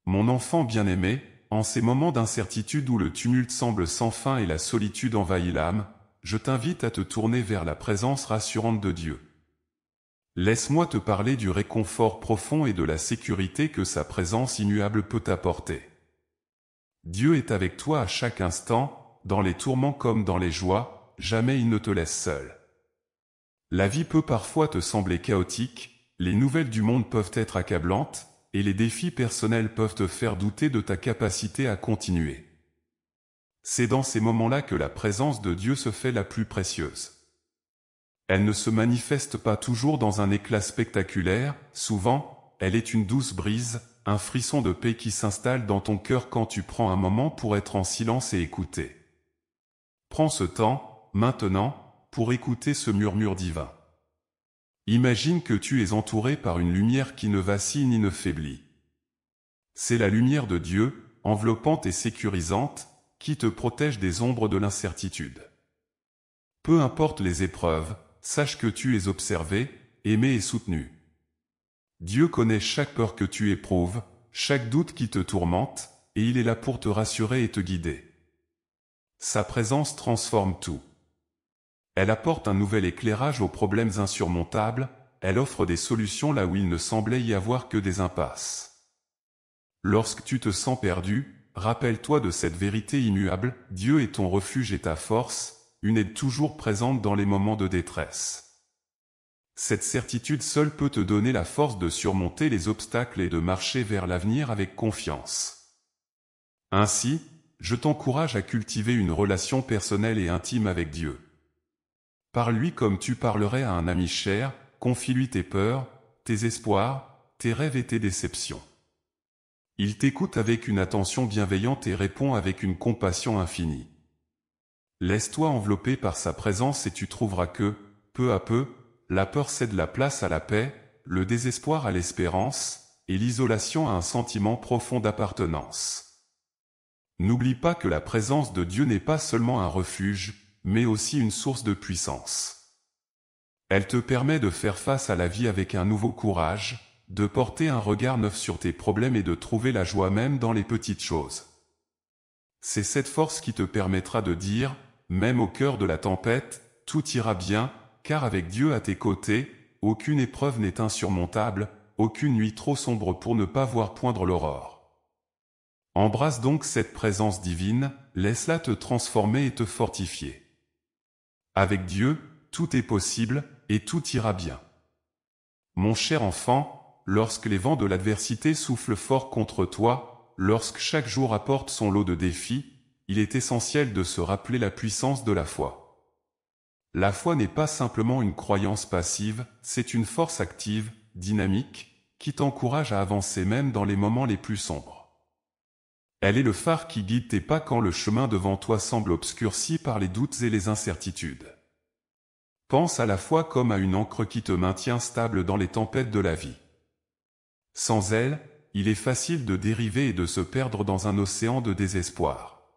Mon enfant bien-aimé, en ces moments d'incertitude où le tumulte semble sans fin et la solitude envahit l'âme, je t'invite à te tourner vers la présence rassurante de Dieu. Laisse-moi te parler du réconfort profond et de la sécurité que sa présence immuable peut t'apporter. Dieu est avec toi à chaque instant, dans les tourments comme dans les joies, jamais il ne te laisse seul. La vie peut parfois te sembler chaotique, les nouvelles du monde peuvent être accablantes, et les défis personnels peuvent te faire douter de ta capacité à continuer. C'est dans ces moments-là que la présence de Dieu se fait la plus précieuse. Elle ne se manifeste pas toujours dans un éclat spectaculaire, souvent, elle est une douce brise, un frisson de paix qui s'installe dans ton cœur quand tu prends un moment pour être en silence et écouter. Prends ce temps, maintenant, pour écouter ce murmure divin. Imagine que tu es entouré par une lumière qui ne vacille ni ne faiblit. C'est la lumière de Dieu, enveloppante et sécurisante, qui te protège des ombres de l'incertitude. Peu importe les épreuves, sache que tu es observé, aimé et soutenu. Dieu connaît chaque peur que tu éprouves, chaque doute qui te tourmente, et il est là pour te rassurer et te guider. Sa présence transforme tout. Elle apporte un nouvel éclairage aux problèmes insurmontables, elle offre des solutions là où il ne semblait y avoir que des impasses. Lorsque tu te sens perdu, rappelle-toi de cette vérité immuable, Dieu est ton refuge et ta force, une aide toujours présente dans les moments de détresse. Cette certitude seule peut te donner la force de surmonter les obstacles et de marcher vers l'avenir avec confiance. Ainsi, je t'encourage à cultiver une relation personnelle et intime avec Dieu. Parle-lui comme tu parlerais à un ami cher, confie-lui tes peurs, tes espoirs, tes rêves et tes déceptions. Il t'écoute avec une attention bienveillante et répond avec une compassion infinie. Laisse-toi envelopper par sa présence et tu trouveras que, peu à peu, la peur cède la place à la paix, le désespoir à l'espérance, et l'isolation à un sentiment profond d'appartenance. N'oublie pas que la présence de Dieu n'est pas seulement un refuge, mais aussi une source de puissance. Elle te permet de faire face à la vie avec un nouveau courage, de porter un regard neuf sur tes problèmes et de trouver la joie même dans les petites choses. C'est cette force qui te permettra de dire, même au cœur de la tempête, tout ira bien, car avec Dieu à tes côtés, aucune épreuve n'est insurmontable, aucune nuit trop sombre pour ne pas voir poindre l'aurore. Embrasse donc cette présence divine, laisse-la te transformer et te fortifier. Avec Dieu, tout est possible, et tout ira bien. Mon cher enfant, lorsque les vents de l'adversité soufflent fort contre toi, lorsque chaque jour apporte son lot de défis, il est essentiel de se rappeler la puissance de la foi. La foi n'est pas simplement une croyance passive, c'est une force active, dynamique, qui t'encourage à avancer même dans les moments les plus sombres. Elle est le phare qui guide tes pas quand le chemin devant toi semble obscurci par les doutes et les incertitudes. Pense à la foi comme à une ancre qui te maintient stable dans les tempêtes de la vie. Sans elle, il est facile de dériver et de se perdre dans un océan de désespoir.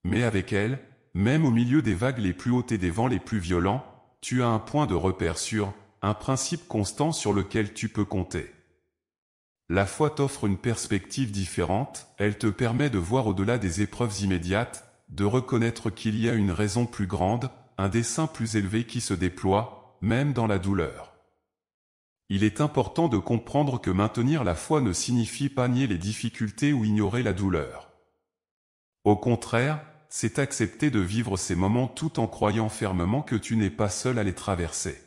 Mais avec elle, même au milieu des vagues les plus hautes et des vents les plus violents, tu as un point de repère sûr, un principe constant sur lequel tu peux compter. La foi t'offre une perspective différente, elle te permet de voir au-delà des épreuves immédiates, de reconnaître qu'il y a une raison plus grande, un dessein plus élevé qui se déploie, même dans la douleur. Il est important de comprendre que maintenir la foi ne signifie pas nier les difficultés ou ignorer la douleur. Au contraire, c'est accepter de vivre ces moments tout en croyant fermement que tu n'es pas seul à les traverser.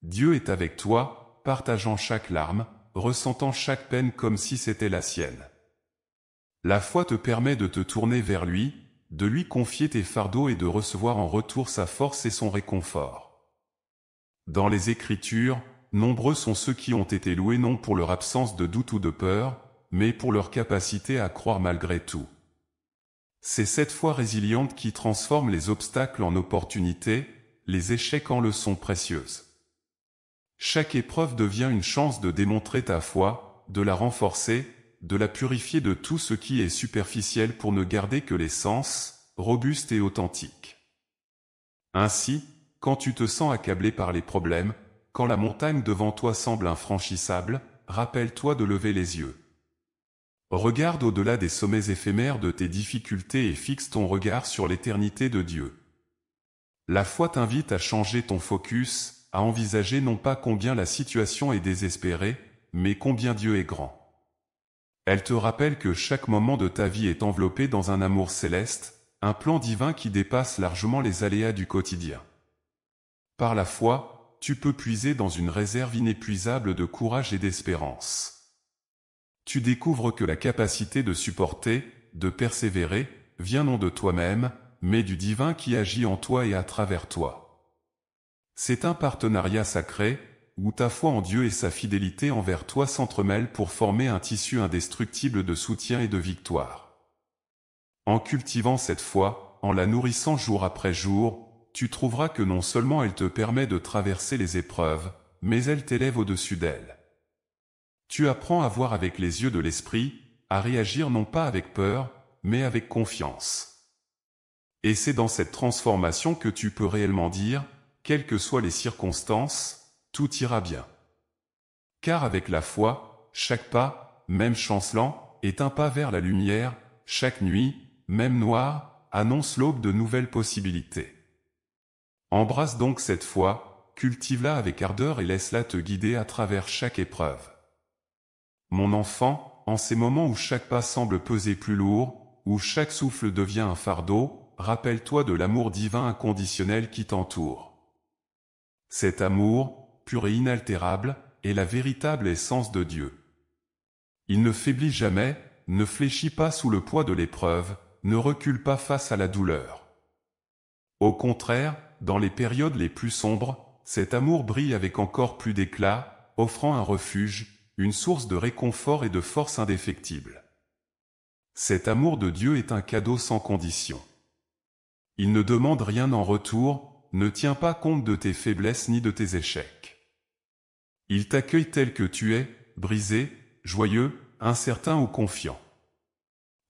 Dieu est avec toi, partageant chaque larme, ressentant chaque peine comme si c'était la sienne. La foi te permet de te tourner vers lui, de lui confier tes fardeaux et de recevoir en retour sa force et son réconfort. Dans les Écritures, nombreux sont ceux qui ont été loués non pour leur absence de doute ou de peur, mais pour leur capacité à croire malgré tout. C'est cette foi résiliente qui transforme les obstacles en opportunités, les échecs en leçons précieuses. Chaque épreuve devient une chance de démontrer ta foi, de la renforcer, de la purifier de tout ce qui est superficiel pour ne garder que l'essence, robuste et authentique. Ainsi, quand tu te sens accablé par les problèmes, quand la montagne devant toi semble infranchissable, rappelle-toi de lever les yeux. Regarde au-delà des sommets éphémères de tes difficultés et fixe ton regard sur l'éternité de Dieu. La foi t'invite à changer ton focus, à envisager non pas combien la situation est désespérée, mais combien Dieu est grand. Elle te rappelle que chaque moment de ta vie est enveloppé dans un amour céleste, un plan divin qui dépasse largement les aléas du quotidien. Par la foi, tu peux puiser dans une réserve inépuisable de courage et d'espérance. Tu découvres que la capacité de supporter, de persévérer, vient non de toi-même, mais du divin qui agit en toi et à travers toi. C'est un partenariat sacré, où ta foi en Dieu et sa fidélité envers toi s'entremêlent pour former un tissu indestructible de soutien et de victoire. En cultivant cette foi, en la nourrissant jour après jour, tu trouveras que non seulement elle te permet de traverser les épreuves, mais elle t'élève au-dessus d'elles. Tu apprends à voir avec les yeux de l'esprit, à réagir non pas avec peur, mais avec confiance. Et c'est dans cette transformation que tu peux réellement dire, quelles que soient les circonstances, tout ira bien. Car avec la foi, chaque pas, même chancelant, est un pas vers la lumière, chaque nuit, même noire, annonce l'aube de nouvelles possibilités. Embrasse donc cette foi, cultive-la avec ardeur et laisse-la te guider à travers chaque épreuve. Mon enfant, en ces moments où chaque pas semble peser plus lourd, où chaque souffle devient un fardeau, rappelle-toi de l'amour divin inconditionnel qui t'entoure. Cet amour, pur et inaltérable, est la véritable essence de Dieu. Il ne faiblit jamais, ne fléchit pas sous le poids de l'épreuve, ne recule pas face à la douleur. Au contraire, dans les périodes les plus sombres, cet amour brille avec encore plus d'éclat, offrant un refuge, une source de réconfort et de force indéfectible. Cet amour de Dieu est un cadeau sans condition. Il ne demande rien en retour, ne tient pas compte de tes faiblesses ni de tes échecs. Il t'accueille tel que tu es, brisé, joyeux, incertain ou confiant.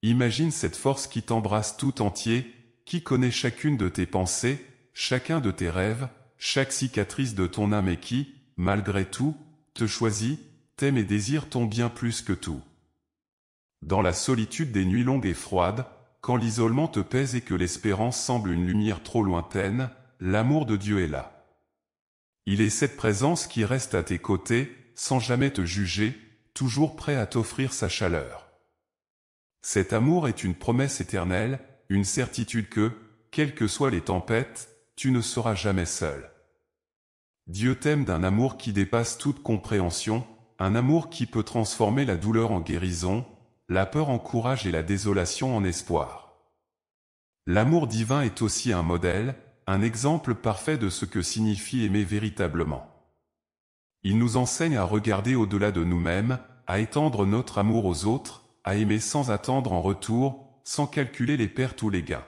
Imagine cette force qui t'embrasse tout entier, qui connaît chacune de tes pensées, chacun de tes rêves, chaque cicatrice de ton âme et qui, malgré tout, te choisit, t'aime et désire ton bien plus que tout. Dans la solitude des nuits longues et froides, quand l'isolement te pèse et que l'espérance semble une lumière trop lointaine, l'amour de Dieu est là. Il est cette présence qui reste à tes côtés, sans jamais te juger, toujours prêt à t'offrir sa chaleur. Cet amour est une promesse éternelle, une certitude que, quelles que soient les tempêtes, tu ne seras jamais seul. Dieu t'aime d'un amour qui dépasse toute compréhension, un amour qui peut transformer la douleur en guérison, la peur en courage et la désolation en espoir. L'amour divin est aussi un modèle, un exemple parfait de ce que signifie aimer véritablement. Il nous enseigne à regarder au-delà de nous-mêmes, à étendre notre amour aux autres, à aimer sans attendre en retour, sans calculer les pertes ou les gains.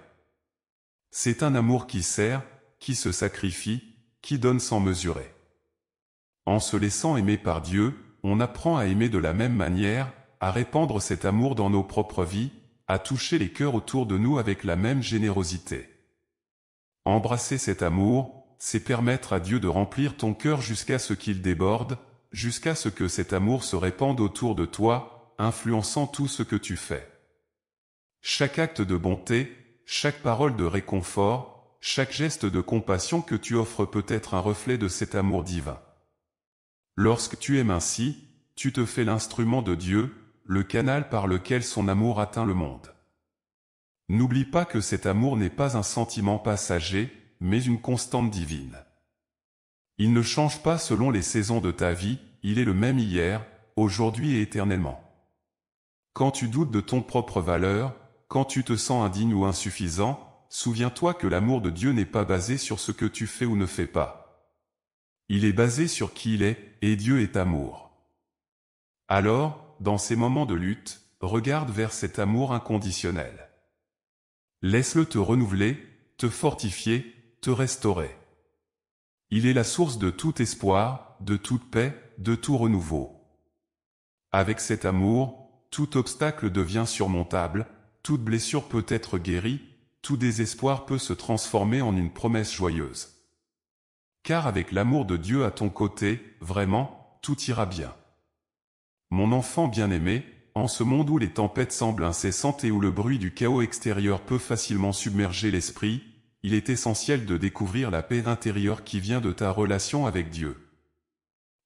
C'est un amour qui sert, qui se sacrifie, qui donne sans mesurer. En se laissant aimer par Dieu, on apprend à aimer de la même manière, à répandre cet amour dans nos propres vies, à toucher les cœurs autour de nous avec la même générosité. Embrasser cet amour, c'est permettre à Dieu de remplir ton cœur jusqu'à ce qu'il déborde, jusqu'à ce que cet amour se répande autour de toi, influençant tout ce que tu fais. Chaque acte de bonté, chaque parole de réconfort, chaque geste de compassion que tu offres peut être un reflet de cet amour divin. Lorsque tu aimes ainsi, tu te fais l'instrument de Dieu, le canal par lequel son amour atteint le monde. N'oublie pas que cet amour n'est pas un sentiment passager, mais une constante divine. Il ne change pas selon les saisons de ta vie, il est le même hier, aujourd'hui et éternellement. Quand tu doutes de ton propre valeur, quand tu te sens indigne ou insuffisant, souviens-toi que l'amour de Dieu n'est pas basé sur ce que tu fais ou ne fais pas. Il est basé sur qui il est, et Dieu est amour. Alors, dans ces moments de lutte, regarde vers cet amour inconditionnel. Laisse-le te renouveler, te fortifier, te restaurer. Il est la source de tout espoir, de toute paix, de tout renouveau. Avec cet amour, tout obstacle devient surmontable, toute blessure peut être guérie, tout désespoir peut se transformer en une promesse joyeuse. Car avec l'amour de Dieu à ton côté, vraiment, tout ira bien. Mon enfant bien-aimé, en ce monde où les tempêtes semblent incessantes et où le bruit du chaos extérieur peut facilement submerger l'esprit, il est essentiel de découvrir la paix intérieure qui vient de ta relation avec Dieu.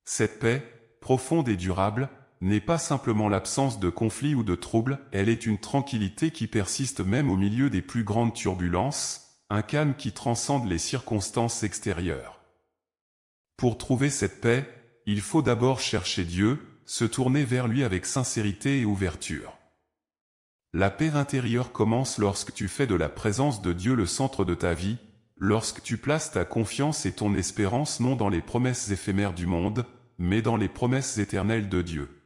Cette paix, profonde et durable, n'est pas simplement l'absence de conflits ou de troubles, elle est une tranquillité qui persiste même au milieu des plus grandes turbulences, un calme qui transcende les circonstances extérieures. Pour trouver cette paix, il faut d'abord chercher Dieu, se tourner vers lui avec sincérité et ouverture. La paix intérieure commence lorsque tu fais de la présence de Dieu le centre de ta vie, lorsque tu places ta confiance et ton espérance non dans les promesses éphémères du monde, mais dans les promesses éternelles de Dieu.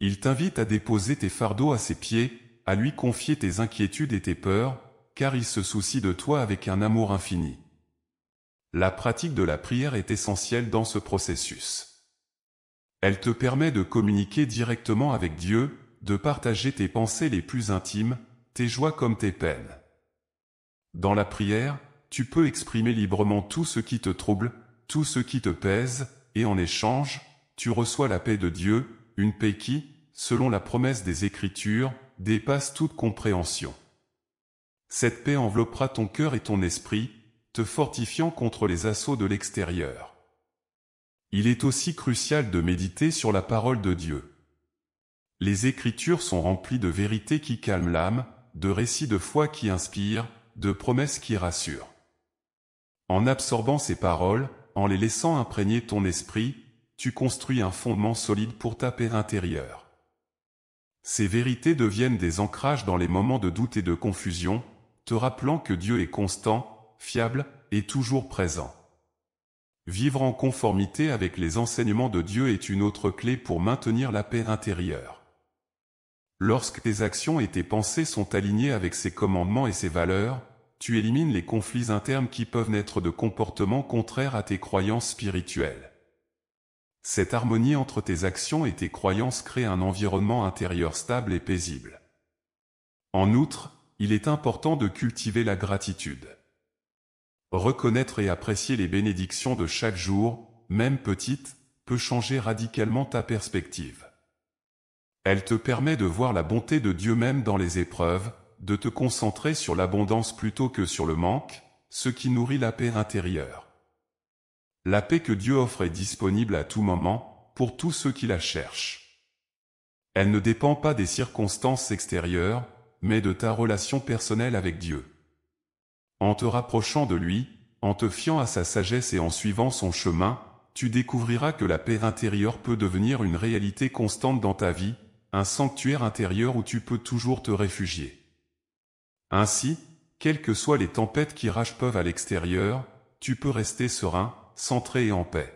Il t'invite à déposer tes fardeaux à ses pieds, à lui confier tes inquiétudes et tes peurs, car il se soucie de toi avec un amour infini. La pratique de la prière est essentielle dans ce processus. Elle te permet de communiquer directement avec Dieu, de partager tes pensées les plus intimes, tes joies comme tes peines. Dans la prière, tu peux exprimer librement tout ce qui te trouble, tout ce qui te pèse, et en échange, tu reçois la paix de Dieu, une paix qui, selon la promesse des Écritures, dépasse toute compréhension. Cette paix enveloppera ton cœur et ton esprit, te fortifiant contre les assauts de l'extérieur. Il est aussi crucial de méditer sur la parole de Dieu. Les Écritures sont remplies de vérités qui calment l'âme, de récits de foi qui inspirent, de promesses qui rassurent. En absorbant ces paroles, en les laissant imprégner ton esprit, tu construis un fondement solide pour ta paix intérieure. Ces vérités deviennent des ancrages dans les moments de doute et de confusion, te rappelant que Dieu est constant, fiable et toujours présent. Vivre en conformité avec les enseignements de Dieu est une autre clé pour maintenir la paix intérieure. Lorsque tes actions et tes pensées sont alignées avec ses commandements et ses valeurs, tu élimines les conflits internes qui peuvent naître de comportements contraires à tes croyances spirituelles. Cette harmonie entre tes actions et tes croyances crée un environnement intérieur stable et paisible. En outre, il est important de cultiver la gratitude. Reconnaître et apprécier les bénédictions de chaque jour, même petites, peut changer radicalement ta perspective. Elle te permet de voir la bonté de Dieu même dans les épreuves, de te concentrer sur l'abondance plutôt que sur le manque, ce qui nourrit la paix intérieure. La paix que Dieu offre est disponible à tout moment, pour tous ceux qui la cherchent. Elle ne dépend pas des circonstances extérieures, mais de ta relation personnelle avec Dieu. En te rapprochant de lui, en te fiant à sa sagesse et en suivant son chemin, tu découvriras que la paix intérieure peut devenir une réalité constante dans ta vie, un sanctuaire intérieur où tu peux toujours te réfugier. Ainsi, quelles que soient les tempêtes qui ragent peuvent à l'extérieur, tu peux rester serein, centré et en paix.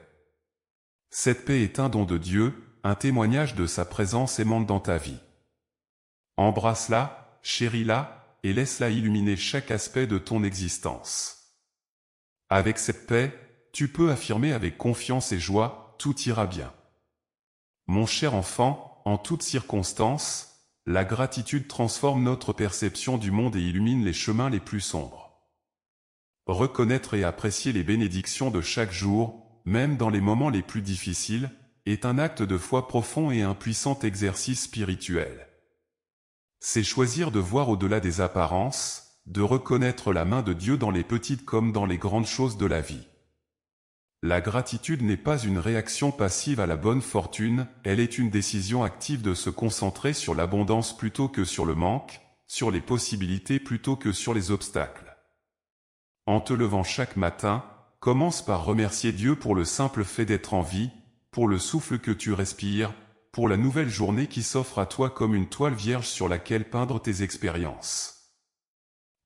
Cette paix est un don de Dieu, un témoignage de sa présence aimante dans ta vie. Embrasse-la, chéris-la, et laisse-la illuminer chaque aspect de ton existence. Avec cette paix, tu peux affirmer avec confiance et joie, tout ira bien. Mon cher enfant, en toutes circonstances, la gratitude transforme notre perception du monde et illumine les chemins les plus sombres. Reconnaître et apprécier les bénédictions de chaque jour, même dans les moments les plus difficiles, est un acte de foi profond et un puissant exercice spirituel. C'est choisir de voir au-delà des apparences, de reconnaître la main de Dieu dans les petites comme dans les grandes choses de la vie. La gratitude n'est pas une réaction passive à la bonne fortune, elle est une décision active de se concentrer sur l'abondance plutôt que sur le manque, sur les possibilités plutôt que sur les obstacles. En te levant chaque matin, commence par remercier Dieu pour le simple fait d'être en vie, pour le souffle que tu respires, pour la nouvelle journée qui s'offre à toi comme une toile vierge sur laquelle peindre tes expériences.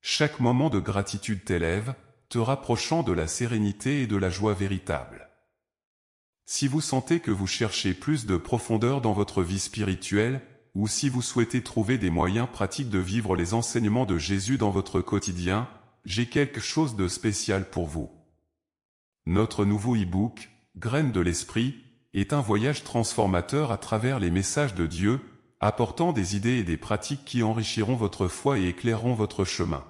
Chaque moment de gratitude t'élève, te rapprochant de la sérénité et de la joie véritable. Si vous sentez que vous cherchez plus de profondeur dans votre vie spirituelle, ou si vous souhaitez trouver des moyens pratiques de vivre les enseignements de Jésus dans votre quotidien, j'ai quelque chose de spécial pour vous. Notre nouveau e-book, Graines de l'Esprit, est un voyage transformateur à travers les messages de Dieu, apportant des idées et des pratiques qui enrichiront votre foi et éclaireront votre chemin.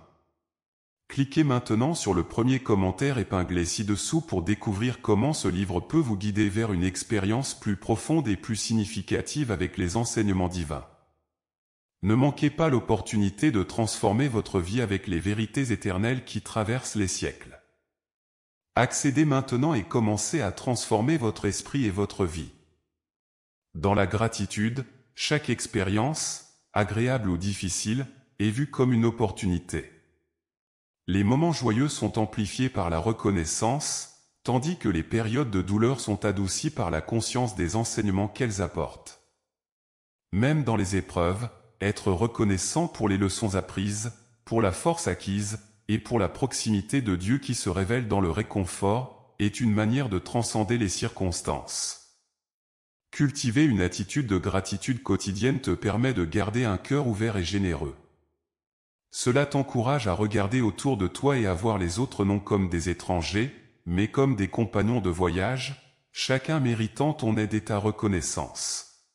Cliquez maintenant sur le premier commentaire épinglé ci-dessous pour découvrir comment ce livre peut vous guider vers une expérience plus profonde et plus significative avec les enseignements divins. Ne manquez pas l'opportunité de transformer votre vie avec les vérités éternelles qui traversent les siècles. Accédez maintenant et commencez à transformer votre esprit et votre vie. Dans la gratitude, chaque expérience, agréable ou difficile, est vue comme une opportunité. Les moments joyeux sont amplifiés par la reconnaissance, tandis que les périodes de douleur sont adoucies par la conscience des enseignements qu'elles apportent. Même dans les épreuves, être reconnaissant pour les leçons apprises, pour la force acquise, et pour la proximité de Dieu qui se révèle dans le réconfort, est une manière de transcender les circonstances. Cultiver une attitude de gratitude quotidienne te permet de garder un cœur ouvert et généreux. Cela t'encourage à regarder autour de toi et à voir les autres non comme des étrangers, mais comme des compagnons de voyage, chacun méritant ton aide et ta reconnaissance.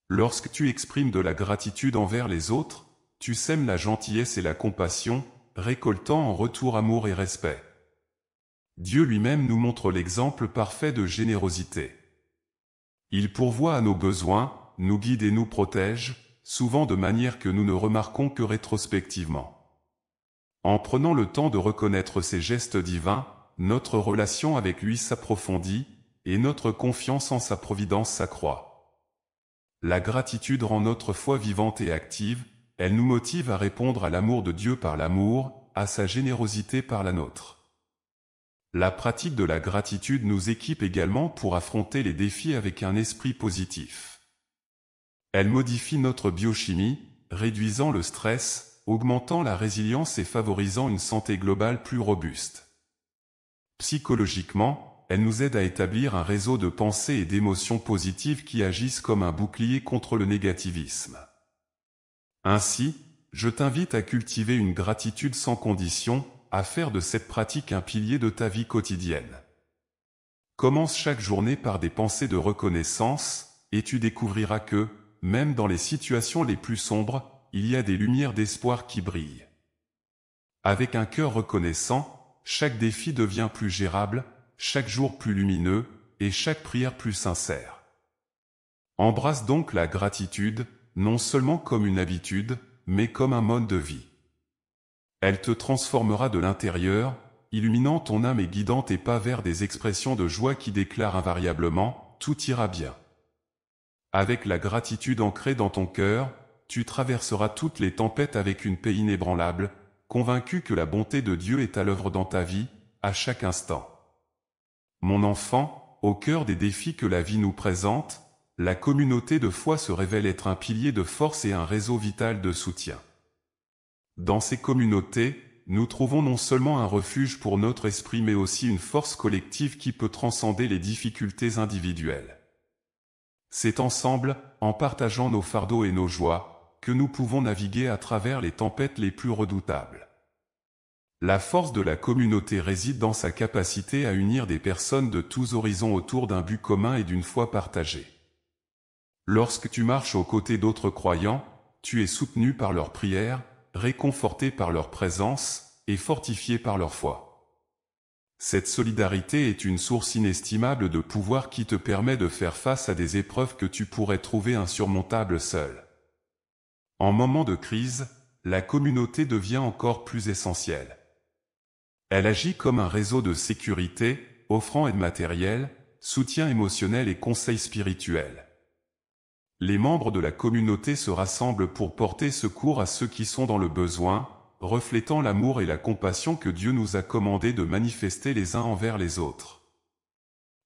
Lorsque tu exprimes de la gratitude envers les autres, tu sèmes la gentillesse et la compassion, récoltant en retour amour et respect. Dieu lui-même nous montre l'exemple parfait de générosité. Il pourvoit à nos besoins, nous guide et nous protège, souvent de manière que nous ne remarquons que rétrospectivement. En prenant le temps de reconnaître ces gestes divins, notre relation avec lui s'approfondit, et notre confiance en sa providence s'accroît. La gratitude rend notre foi vivante et active, elle nous motive à répondre à l'amour de Dieu par l'amour, à sa générosité par la nôtre. La pratique de la gratitude nous équipe également pour affronter les défis avec un esprit positif. Elle modifie notre biochimie, réduisant le stress, augmentant la résilience et favorisant une santé globale plus robuste. Psychologiquement, elle nous aide à établir un réseau de pensées et d'émotions positives qui agissent comme un bouclier contre le négativisme. Ainsi, je t'invite à cultiver une gratitude sans condition, à faire de cette pratique un pilier de ta vie quotidienne. Commence chaque journée par des pensées de reconnaissance, et tu découvriras que, même dans les situations les plus sombres, il y a des lumières d'espoir qui brillent. Avec un cœur reconnaissant, chaque défi devient plus gérable, chaque jour plus lumineux, et chaque prière plus sincère. Embrasse donc la gratitude, non seulement comme une habitude, mais comme un mode de vie. Elle te transformera de l'intérieur, illuminant ton âme et guidant tes pas vers des expressions de joie qui déclarent invariablement « tout ira bien ». Avec la gratitude ancrée dans ton cœur, tu traverseras toutes les tempêtes avec une paix inébranlable, convaincu que la bonté de Dieu est à l'œuvre dans ta vie, à chaque instant. Mon enfant, au cœur des défis que la vie nous présente, la communauté de foi se révèle être un pilier de force et un réseau vital de soutien. Dans ces communautés, nous trouvons non seulement un refuge pour notre esprit mais aussi une force collective qui peut transcender les difficultés individuelles. C'est ensemble, en partageant nos fardeaux et nos joies, que nous pouvons naviguer à travers les tempêtes les plus redoutables. La force de la communauté réside dans sa capacité à unir des personnes de tous horizons autour d'un but commun et d'une foi partagée. Lorsque tu marches aux côtés d'autres croyants, tu es soutenu par leurs prières, réconforté par leur présence, et fortifié par leur foi. Cette solidarité est une source inestimable de pouvoir qui te permet de faire face à des épreuves que tu pourrais trouver insurmontables seul. En moment de crise, la communauté devient encore plus essentielle. Elle agit comme un réseau de sécurité, offrant aide matérielle, soutien émotionnel et conseil spirituel. Les membres de la communauté se rassemblent pour porter secours à ceux qui sont dans le besoin, reflétant l'amour et la compassion que Dieu nous a commandé de manifester les uns envers les autres.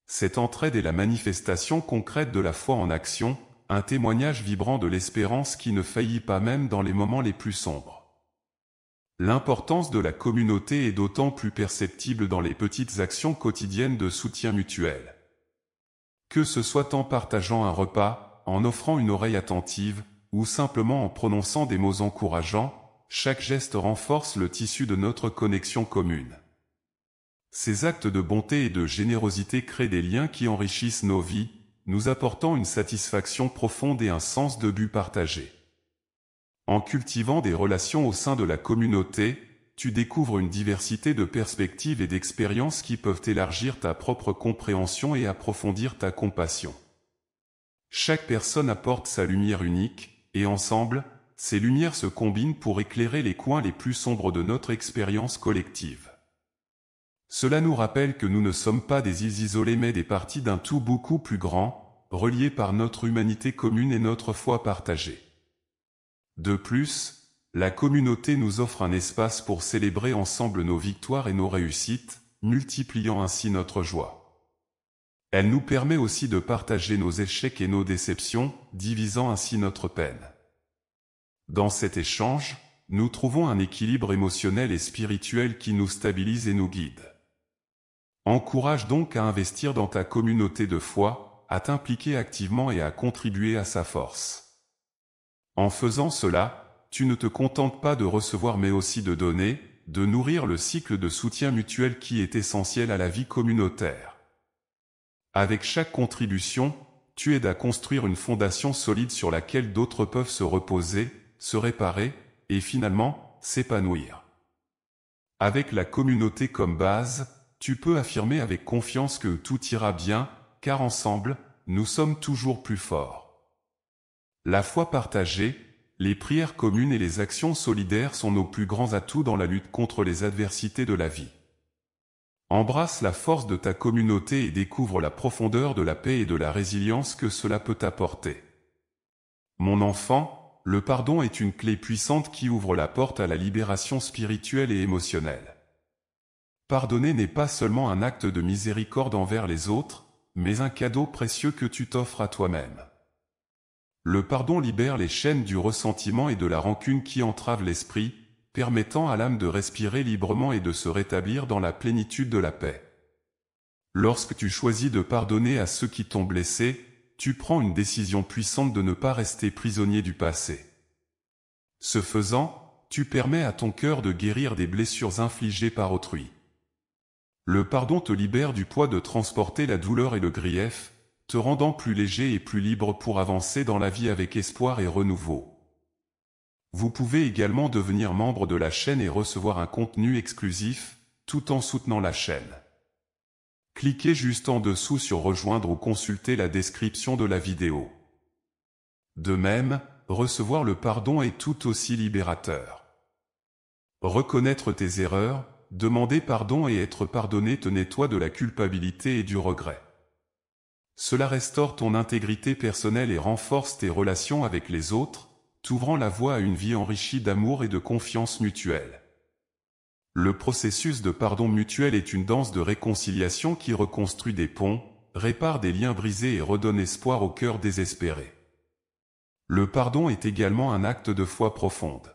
Cette entraide est la manifestation concrète de la foi en action, un témoignage vibrant de l'espérance qui ne faillit pas même dans les moments les plus sombres. L'importance de la communauté est d'autant plus perceptible dans les petites actions quotidiennes de soutien mutuel. Que ce soit en partageant un repas, en offrant une oreille attentive, ou simplement en prononçant des mots encourageants, chaque geste renforce le tissu de notre connexion commune. Ces actes de bonté et de générosité créent des liens qui enrichissent nos vies, nous apportant une satisfaction profonde et un sens de but partagé. En cultivant des relations au sein de la communauté, tu découvres une diversité de perspectives et d'expériences qui peuvent élargir ta propre compréhension et approfondir ta compassion. Chaque personne apporte sa lumière unique, et ensemble, ces lumières se combinent pour éclairer les coins les plus sombres de notre expérience collective. Cela nous rappelle que nous ne sommes pas des îles isolées mais des parties d'un tout beaucoup plus grand, reliées par notre humanité commune et notre foi partagée. De plus, la communauté nous offre un espace pour célébrer ensemble nos victoires et nos réussites, multipliant ainsi notre joie. Elle nous permet aussi de partager nos échecs et nos déceptions, divisant ainsi notre peine. Dans cet échange, nous trouvons un équilibre émotionnel et spirituel qui nous stabilise et nous guide. Encourage donc à investir dans ta communauté de foi, à t'impliquer activement et à contribuer à sa force. En faisant cela, tu ne te contentes pas de recevoir mais aussi de donner, de nourrir le cycle de soutien mutuel qui est essentiel à la vie communautaire. Avec chaque contribution, tu aides à construire une fondation solide sur laquelle d'autres peuvent se reposer, se réparer, et finalement, s'épanouir. Avec la communauté comme base, tu peux affirmer avec confiance que tout ira bien, car ensemble, nous sommes toujours plus forts. La foi partagée, les prières communes et les actions solidaires sont nos plus grands atouts dans la lutte contre les adversités de la vie. Embrasse la force de ta communauté et découvre la profondeur de la paix et de la résilience que cela peut apporter. Mon enfant, le pardon est une clé puissante qui ouvre la porte à la libération spirituelle et émotionnelle. Pardonner n'est pas seulement un acte de miséricorde envers les autres, mais un cadeau précieux que tu t'offres à toi-même. Le pardon libère les chaînes du ressentiment et de la rancune qui entravent l'esprit, permettant à l'âme de respirer librement et de se rétablir dans la plénitude de la paix. Lorsque tu choisis de pardonner à ceux qui t'ont blessé, tu prends une décision puissante de ne pas rester prisonnier du passé. Ce faisant, tu permets à ton cœur de guérir des blessures infligées par autrui. Le pardon te libère du poids de transporter la douleur et le grief, te rendant plus léger et plus libre pour avancer dans la vie avec espoir et renouveau. Vous pouvez également devenir membre de la chaîne et recevoir un contenu exclusif, tout en soutenant la chaîne. Cliquez juste en dessous sur Rejoindre ou consultez la description de la vidéo. De même, recevoir le pardon est tout aussi libérateur. Reconnaître tes erreurs, demander pardon et être pardonné te nettoie de la culpabilité et du regret. Cela restaure ton intégrité personnelle et renforce tes relations avec les autres, t'ouvrant la voie à une vie enrichie d'amour et de confiance mutuelle. Le processus de pardon mutuel est une danse de réconciliation qui reconstruit des ponts, répare des liens brisés et redonne espoir au cœur désespéré. Le pardon est également un acte de foi profonde.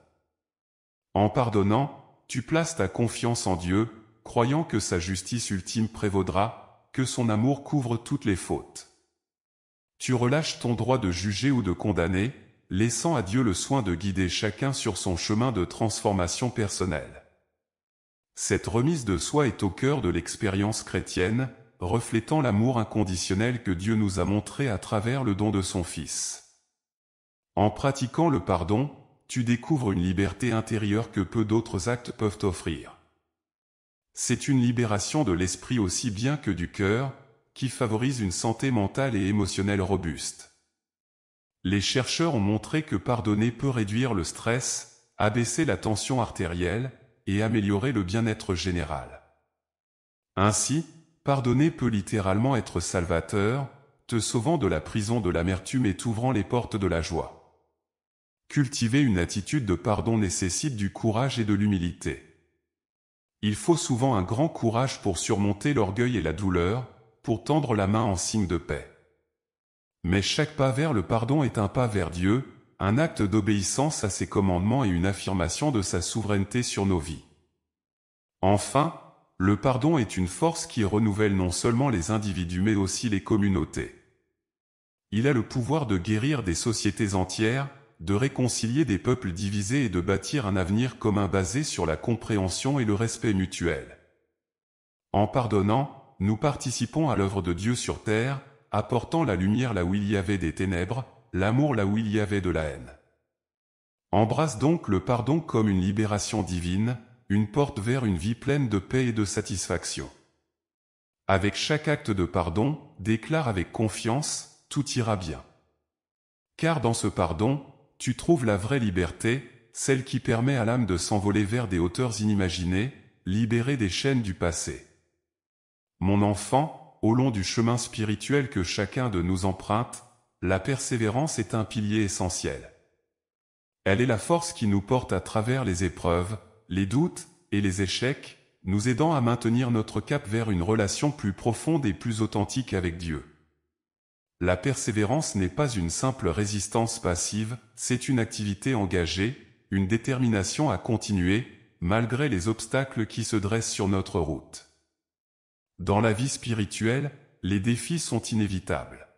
En pardonnant, tu places ta confiance en Dieu, croyant que sa justice ultime prévaudra, que son amour couvre toutes les fautes. Tu relâches ton droit de juger ou de condamner, laissant à Dieu le soin de guider chacun sur son chemin de transformation personnelle. Cette remise de soi est au cœur de l'expérience chrétienne, reflétant l'amour inconditionnel que Dieu nous a montré à travers le don de son Fils. En pratiquant le pardon, tu découvres une liberté intérieure que peu d'autres actes peuvent offrir. C'est une libération de l'esprit aussi bien que du cœur, qui favorise une santé mentale et émotionnelle robuste. Les chercheurs ont montré que pardonner peut réduire le stress, abaisser la tension artérielle, et améliorer le bien-être général. Ainsi, pardonner peut littéralement être salvateur, te sauvant de la prison de l'amertume et t'ouvrant les portes de la joie. Cultiver une attitude de pardon nécessite du courage et de l'humilité. Il faut souvent un grand courage pour surmonter l'orgueil et la douleur, pour tendre la main en signe de paix. Mais chaque pas vers le pardon est un pas vers Dieu, un acte d'obéissance à ses commandements et une affirmation de sa souveraineté sur nos vies. Enfin, le pardon est une force qui renouvelle non seulement les individus mais aussi les communautés. Il a le pouvoir de guérir des sociétés entières, de réconcilier des peuples divisés et de bâtir un avenir commun basé sur la compréhension et le respect mutuel. En pardonnant, nous participons à l'œuvre de Dieu sur terre, apportant la lumière là où il y avait des ténèbres, l'amour là où il y avait de la haine. Embrasse donc le pardon comme une libération divine, une porte vers une vie pleine de paix et de satisfaction. Avec chaque acte de pardon, déclare avec confiance, tout ira bien. Car dans ce pardon, tu trouves la vraie liberté, celle qui permet à l'âme de s'envoler vers des hauteurs inimaginées, libérée des chaînes du passé. Mon enfant, au long du chemin spirituel que chacun de nous emprunte, la persévérance est un pilier essentiel. Elle est la force qui nous porte à travers les épreuves, les doutes et les échecs, nous aidant à maintenir notre cap vers une relation plus profonde et plus authentique avec Dieu. La persévérance n'est pas une simple résistance passive, c'est une activité engagée, une détermination à continuer, malgré les obstacles qui se dressent sur notre route. Dans la vie spirituelle, les défis sont inévitables.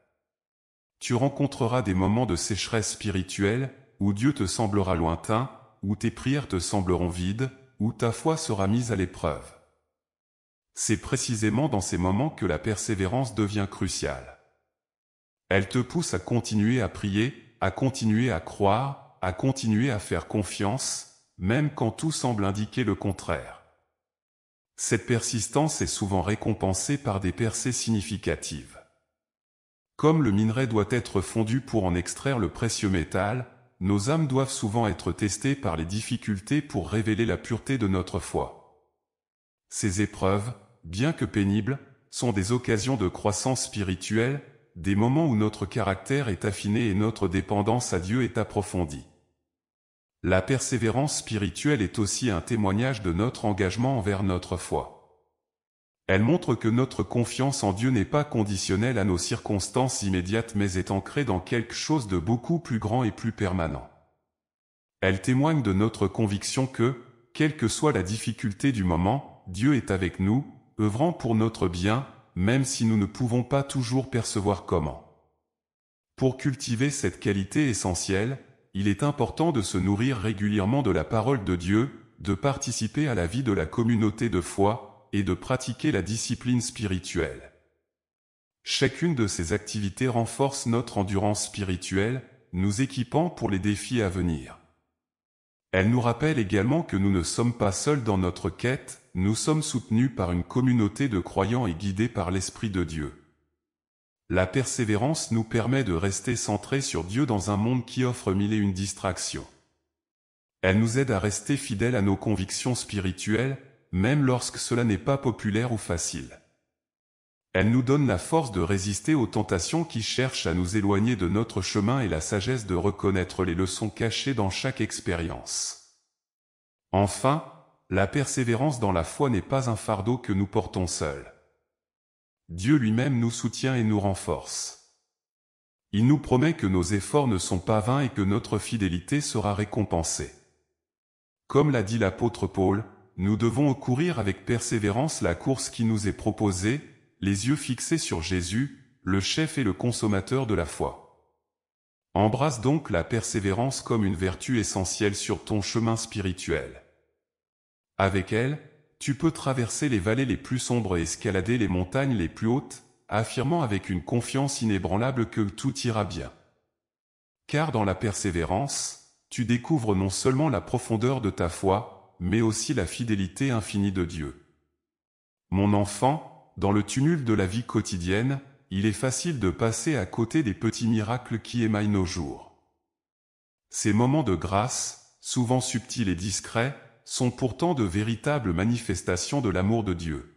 Tu rencontreras des moments de sécheresse spirituelle, où Dieu te semblera lointain, où tes prières te sembleront vides, où ta foi sera mise à l'épreuve. C'est précisément dans ces moments que la persévérance devient cruciale. Elle te pousse à continuer à prier, à continuer à croire, à continuer à faire confiance, même quand tout semble indiquer le contraire. Cette persistance est souvent récompensée par des percées significatives. Comme le minerai doit être fondu pour en extraire le précieux métal, nos âmes doivent souvent être testées par les difficultés pour révéler la pureté de notre foi. Ces épreuves, bien que pénibles, sont des occasions de croissance spirituelle, des moments où notre caractère est affiné et notre dépendance à Dieu est approfondie. La persévérance spirituelle est aussi un témoignage de notre engagement envers notre foi. Elle montre que notre confiance en Dieu n'est pas conditionnelle à nos circonstances immédiates mais est ancrée dans quelque chose de beaucoup plus grand et plus permanent. Elle témoigne de notre conviction que, quelle que soit la difficulté du moment, Dieu est avec nous, œuvrant pour notre bien, même si nous ne pouvons pas toujours percevoir comment. Pour cultiver cette qualité essentielle, il est important de se nourrir régulièrement de la parole de Dieu, de participer à la vie de la communauté de foi, et de pratiquer la discipline spirituelle. Chacune de ces activités renforce notre endurance spirituelle, nous équipant pour les défis à venir. Elle nous rappelle également que nous ne sommes pas seuls dans notre quête, nous sommes soutenus par une communauté de croyants et guidés par l'Esprit de Dieu. La persévérance nous permet de rester centrés sur Dieu dans un monde qui offre mille et une distractions. Elle nous aide à rester fidèles à nos convictions spirituelles, même lorsque cela n'est pas populaire ou facile. Elle nous donne la force de résister aux tentations qui cherchent à nous éloigner de notre chemin et la sagesse de reconnaître les leçons cachées dans chaque expérience. Enfin, la persévérance dans la foi n'est pas un fardeau que nous portons seuls. Dieu lui-même nous soutient et nous renforce. Il nous promet que nos efforts ne sont pas vains et que notre fidélité sera récompensée. Comme l'a dit l'apôtre Paul, nous devons courir avec persévérance la course qui nous est proposée, les yeux fixés sur Jésus, le chef et le consommateur de la foi. Embrasse donc la persévérance comme une vertu essentielle sur ton chemin spirituel. Avec elle, tu peux traverser les vallées les plus sombres et escalader les montagnes les plus hautes, affirmant avec une confiance inébranlable que tout ira bien. Car dans la persévérance, tu découvres non seulement la profondeur de ta foi, mais aussi la fidélité infinie de Dieu. Mon enfant, dans le tumulte de la vie quotidienne, il est facile de passer à côté des petits miracles qui émaillent nos jours. Ces moments de grâce, souvent subtils et discrets, sont pourtant de véritables manifestations de l'amour de Dieu.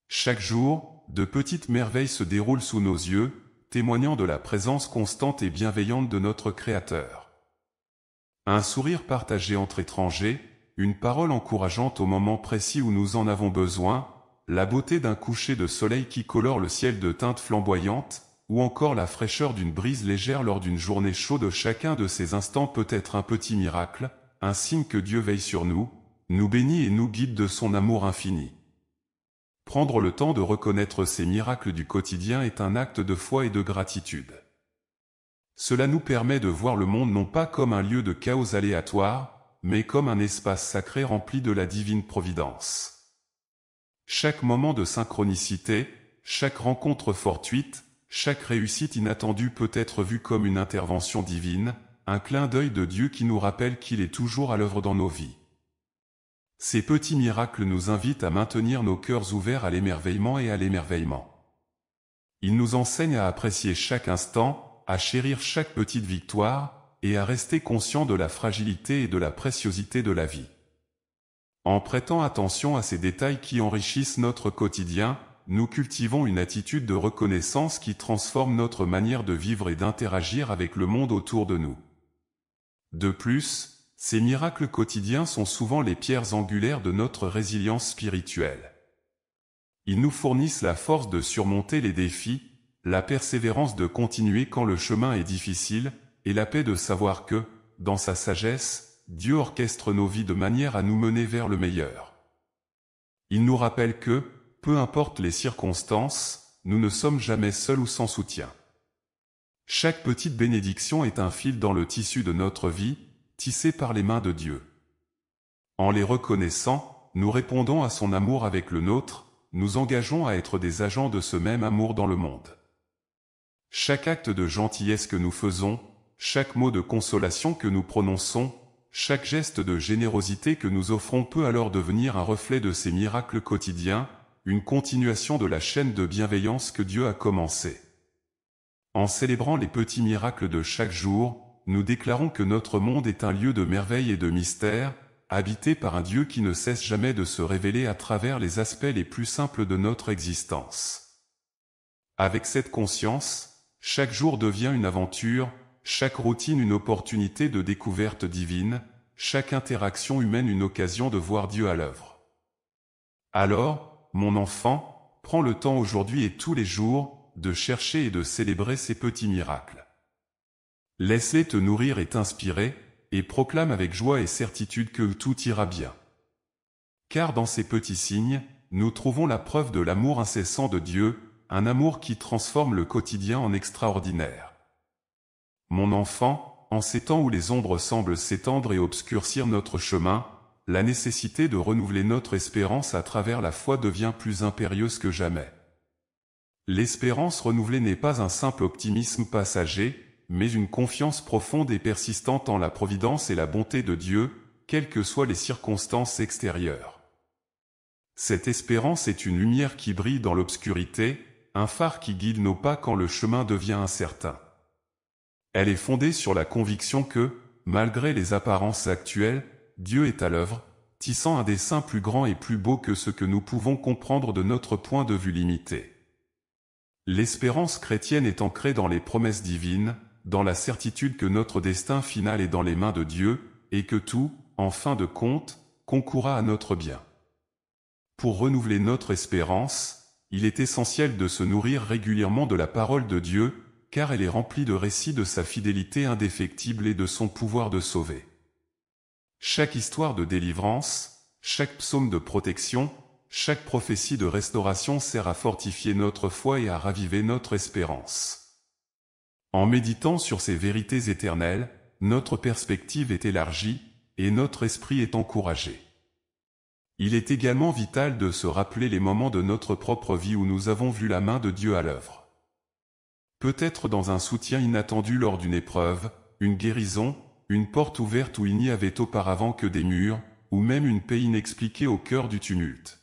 Chaque jour, de petites merveilles se déroulent sous nos yeux, témoignant de la présence constante et bienveillante de notre Créateur. Un sourire partagé entre étrangers, une parole encourageante au moment précis où nous en avons besoin, la beauté d'un coucher de soleil qui colore le ciel de teintes flamboyantes, ou encore la fraîcheur d'une brise légère lors d'une journée chaude. Chacun de ces instants peut être un petit miracle, un signe que Dieu veille sur nous, nous bénit et nous guide de son amour infini. Prendre le temps de reconnaître ces miracles du quotidien est un acte de foi et de gratitude. Cela nous permet de voir le monde non pas comme un lieu de chaos aléatoire, mais comme un espace sacré rempli de la divine providence. Chaque moment de synchronicité, chaque rencontre fortuite, chaque réussite inattendue peut être vue comme une intervention divine, un clin d'œil de Dieu qui nous rappelle qu'il est toujours à l'œuvre dans nos vies. Ces petits miracles nous invitent à maintenir nos cœurs ouverts à l'émerveillement et à l'émerveillement. Ils nous enseignent à apprécier chaque instant, à chérir chaque petite victoire, et à rester conscients de la fragilité et de la préciosité de la vie. En prêtant attention à ces détails qui enrichissent notre quotidien, nous cultivons une attitude de reconnaissance qui transforme notre manière de vivre et d'interagir avec le monde autour de nous. De plus, ces miracles quotidiens sont souvent les pierres angulaires de notre résilience spirituelle. Ils nous fournissent la force de surmonter les défis, la persévérance de continuer quand le chemin est difficile, et la paix de savoir que, dans sa sagesse, Dieu orchestre nos vies de manière à nous mener vers le meilleur. Il nous rappelle que, peu importe les circonstances, nous ne sommes jamais seuls ou sans soutien. Chaque petite bénédiction est un fil dans le tissu de notre vie, tissé par les mains de Dieu. En les reconnaissant, nous répondons à son amour avec le nôtre, nous engageons à être des agents de ce même amour dans le monde. Chaque acte de gentillesse que nous faisons, chaque mot de consolation que nous prononçons, chaque geste de générosité que nous offrons peut alors devenir un reflet de ces miracles quotidiens, une continuation de la chaîne de bienveillance que Dieu a commencée. En célébrant les petits miracles de chaque jour, nous déclarons que notre monde est un lieu de merveille et de mystère, habité par un Dieu qui ne cesse jamais de se révéler à travers les aspects les plus simples de notre existence. Avec cette conscience, chaque jour devient une aventure, chaque routine une opportunité de découverte divine, chaque interaction humaine une occasion de voir Dieu à l'œuvre. Alors, mon enfant, prends le temps aujourd'hui et tous les jours, de chercher et de célébrer ces petits miracles. Laisse-les te nourrir et t'inspirer, et proclame avec joie et certitude que tout ira bien. Car dans ces petits signes, nous trouvons la preuve de l'amour incessant de Dieu, un amour qui transforme le quotidien en extraordinaire. Mon enfant, en ces temps où les ombres semblent s'étendre et obscurcir notre chemin, la nécessité de renouveler notre espérance à travers la foi devient plus impérieuse que jamais. L'espérance renouvelée n'est pas un simple optimisme passager, mais une confiance profonde et persistante en la providence et la bonté de Dieu, quelles que soient les circonstances extérieures. Cette espérance est une lumière qui brille dans l'obscurité, un phare qui guide nos pas quand le chemin devient incertain. Elle est fondée sur la conviction que, malgré les apparences actuelles, Dieu est à l'œuvre, tissant un dessein plus grand et plus beau que ce que nous pouvons comprendre de notre point de vue limité. L'espérance chrétienne est ancrée dans les promesses divines, dans la certitude que notre destin final est dans les mains de Dieu, et que tout, en fin de compte, concourra à notre bien. Pour renouveler notre espérance, il est essentiel de se nourrir régulièrement de la parole de Dieu, car elle est remplie de récits de sa fidélité indéfectible et de son pouvoir de sauver. Chaque histoire de délivrance, chaque psaume de protection, chaque prophétie de restauration sert à fortifier notre foi et à raviver notre espérance. En méditant sur ces vérités éternelles, notre perspective est élargie, et notre esprit est encouragé. Il est également vital de se rappeler les moments de notre propre vie où nous avons vu la main de Dieu à l'œuvre. Peut-être dans un soutien inattendu lors d'une épreuve, une guérison, une porte ouverte où il n'y avait auparavant que des murs, ou même une paix inexpliquée au cœur du tumulte.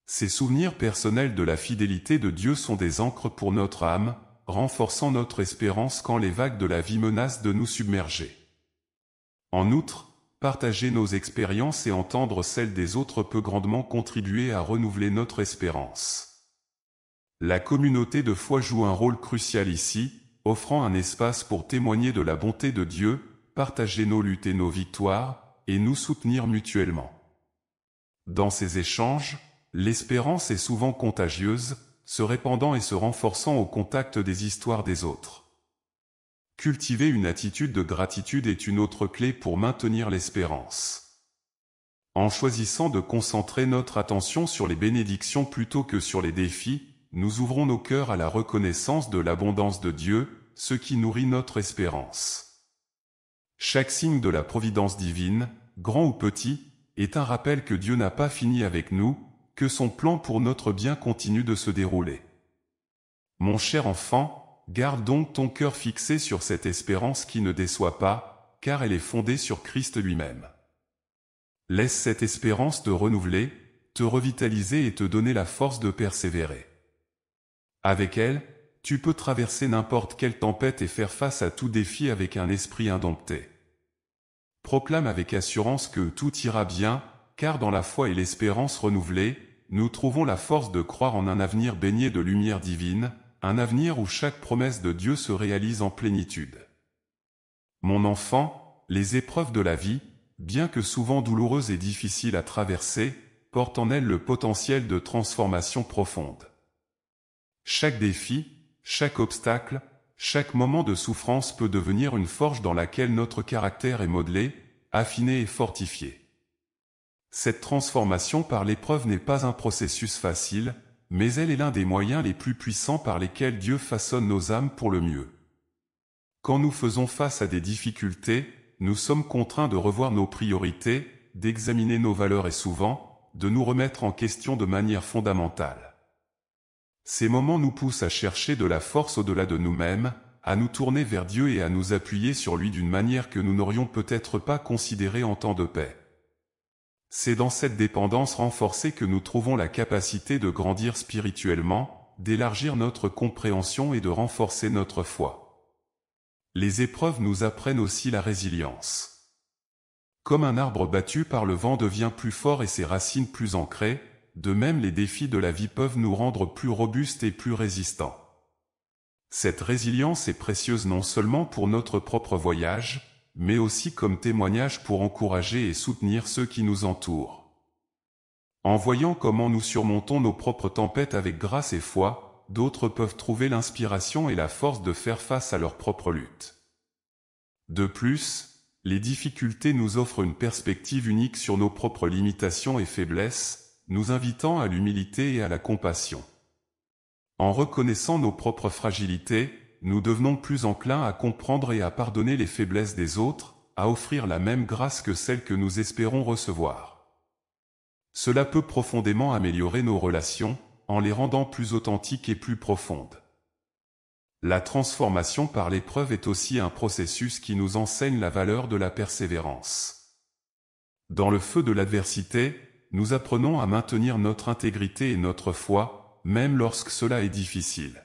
Ces souvenirs personnels de la fidélité de Dieu sont des ancres pour notre âme, renforçant notre espérance quand les vagues de la vie menacent de nous submerger. En outre, partager nos expériences et entendre celles des autres peut grandement contribuer à renouveler notre espérance. La communauté de foi joue un rôle crucial ici, offrant un espace pour témoigner de la bonté de Dieu, partager nos luttes et nos victoires, et nous soutenir mutuellement. Dans ces échanges, l'espérance est souvent contagieuse, se répandant et se renforçant au contact des histoires des autres. Cultiver une attitude de gratitude est une autre clé pour maintenir l'espérance. En choisissant de concentrer notre attention sur les bénédictions plutôt que sur les défis, nous ouvrons nos cœurs à la reconnaissance de l'abondance de Dieu, ce qui nourrit notre espérance. Chaque signe de la providence divine, grand ou petit, est un rappel que Dieu n'a pas fini avec nous, que son plan pour notre bien continue de se dérouler. Mon cher enfant, garde donc ton cœur fixé sur cette espérance qui ne déçoit pas, car elle est fondée sur Christ lui-même. Laisse cette espérance te renouveler, te revitaliser et te donner la force de persévérer. Avec elle, tu peux traverser n'importe quelle tempête et faire face à tout défi avec un esprit indompté. Proclame avec assurance que tout ira bien, car dans la foi et l'espérance renouvelée, nous trouvons la force de croire en un avenir baigné de lumière divine, un avenir où chaque promesse de Dieu se réalise en plénitude. Mon enfant, les épreuves de la vie, bien que souvent douloureuses et difficiles à traverser, portent en elles le potentiel de transformation profonde. Chaque défi, chaque obstacle, chaque moment de souffrance peut devenir une forge dans laquelle notre caractère est modelé, affiné et fortifié. Cette transformation par l'épreuve n'est pas un processus facile, mais elle est l'un des moyens les plus puissants par lesquels Dieu façonne nos âmes pour le mieux. Quand nous faisons face à des difficultés, nous sommes contraints de revoir nos priorités, d'examiner nos valeurs et souvent, de nous remettre en question de manière fondamentale. Ces moments nous poussent à chercher de la force au-delà de nous-mêmes, à nous tourner vers Dieu et à nous appuyer sur lui d'une manière que nous n'aurions peut-être pas considérée en temps de paix. C'est dans cette dépendance renforcée que nous trouvons la capacité de grandir spirituellement, d'élargir notre compréhension et de renforcer notre foi. Les épreuves nous apprennent aussi la résilience. Comme un arbre battu par le vent devient plus fort et ses racines plus ancrées, de même les défis de la vie peuvent nous rendre plus robustes et plus résistants. Cette résilience est précieuse non seulement pour notre propre voyage, mais aussi comme témoignage pour encourager et soutenir ceux qui nous entourent. En voyant comment nous surmontons nos propres tempêtes avec grâce et foi, d'autres peuvent trouver l'inspiration et la force de faire face à leurs propres luttes. De plus, les difficultés nous offrent une perspective unique sur nos propres limitations et faiblesses, nous invitant à l'humilité et à la compassion. En reconnaissant nos propres fragilités, nous devenons plus enclins à comprendre et à pardonner les faiblesses des autres, à offrir la même grâce que celle que nous espérons recevoir. Cela peut profondément améliorer nos relations, en les rendant plus authentiques et plus profondes. La transformation par l'épreuve est aussi un processus qui nous enseigne la valeur de la persévérance. Dans le feu de l'adversité, nous apprenons à maintenir notre intégrité et notre foi, même lorsque cela est difficile.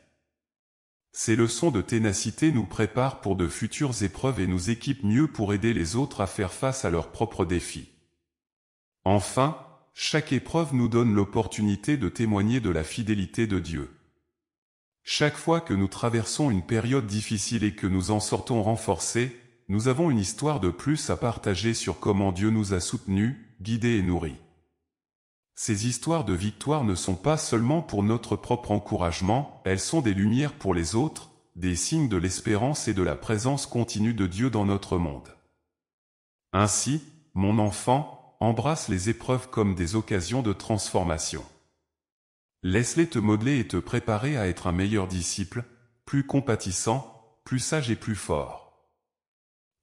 Ces leçons de ténacité nous préparent pour de futures épreuves et nous équipent mieux pour aider les autres à faire face à leurs propres défis. Enfin, chaque épreuve nous donne l'opportunité de témoigner de la fidélité de Dieu. Chaque fois que nous traversons une période difficile et que nous en sortons renforcés, nous avons une histoire de plus à partager sur comment Dieu nous a soutenus, guidés et nourris. Ces histoires de victoire ne sont pas seulement pour notre propre encouragement, elles sont des lumières pour les autres, des signes de l'espérance et de la présence continue de Dieu dans notre monde. Ainsi, mon enfant, embrasse les épreuves comme des occasions de transformation. Laisse-les te modeler et te préparer à être un meilleur disciple, plus compatissant, plus sage et plus fort.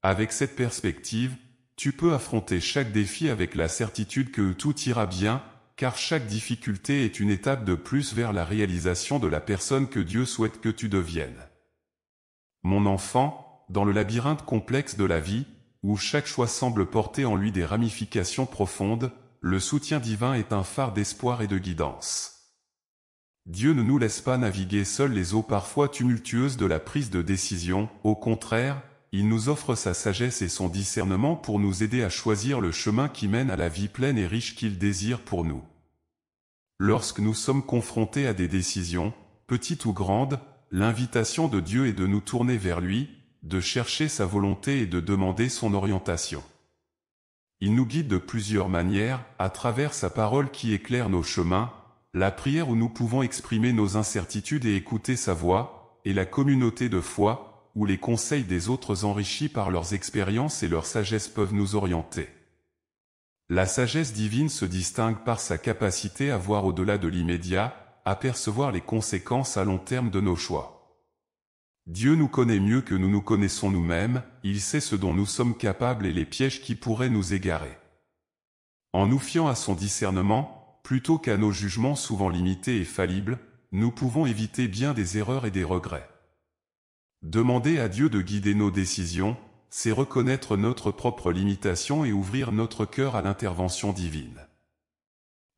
Avec cette perspective, tu peux affronter chaque défi avec la certitude que tout ira bien, car chaque difficulté est une étape de plus vers la réalisation de la personne que Dieu souhaite que tu deviennes. Mon enfant, dans le labyrinthe complexe de la vie, où chaque choix semble porter en lui des ramifications profondes, le soutien divin est un phare d'espoir et de guidance. Dieu ne nous laisse pas naviguer seuls les eaux parfois tumultueuses de la prise de décision, au contraire, il nous offre sa sagesse et son discernement pour nous aider à choisir le chemin qui mène à la vie pleine et riche qu'il désire pour nous. Lorsque nous sommes confrontés à des décisions, petites ou grandes, l'invitation de Dieu est de nous tourner vers lui, de chercher sa volonté et de demander son orientation. Il nous guide de plusieurs manières, à travers sa parole qui éclaire nos chemins, la prière où nous pouvons exprimer nos incertitudes et écouter sa voix, et la communauté de foi, où les conseils des autres enrichis par leurs expériences et leur sagesse peuvent nous orienter. La sagesse divine se distingue par sa capacité à voir au-delà de l'immédiat, à percevoir les conséquences à long terme de nos choix. Dieu nous connaît mieux que nous nous connaissons nous-mêmes, il sait ce dont nous sommes capables et les pièges qui pourraient nous égarer. En nous fiant à son discernement, plutôt qu'à nos jugements souvent limités et faillibles, nous pouvons éviter bien des erreurs et des regrets. Demander à Dieu de guider nos décisions, c'est reconnaître notre propre limitation et ouvrir notre cœur à l'intervention divine.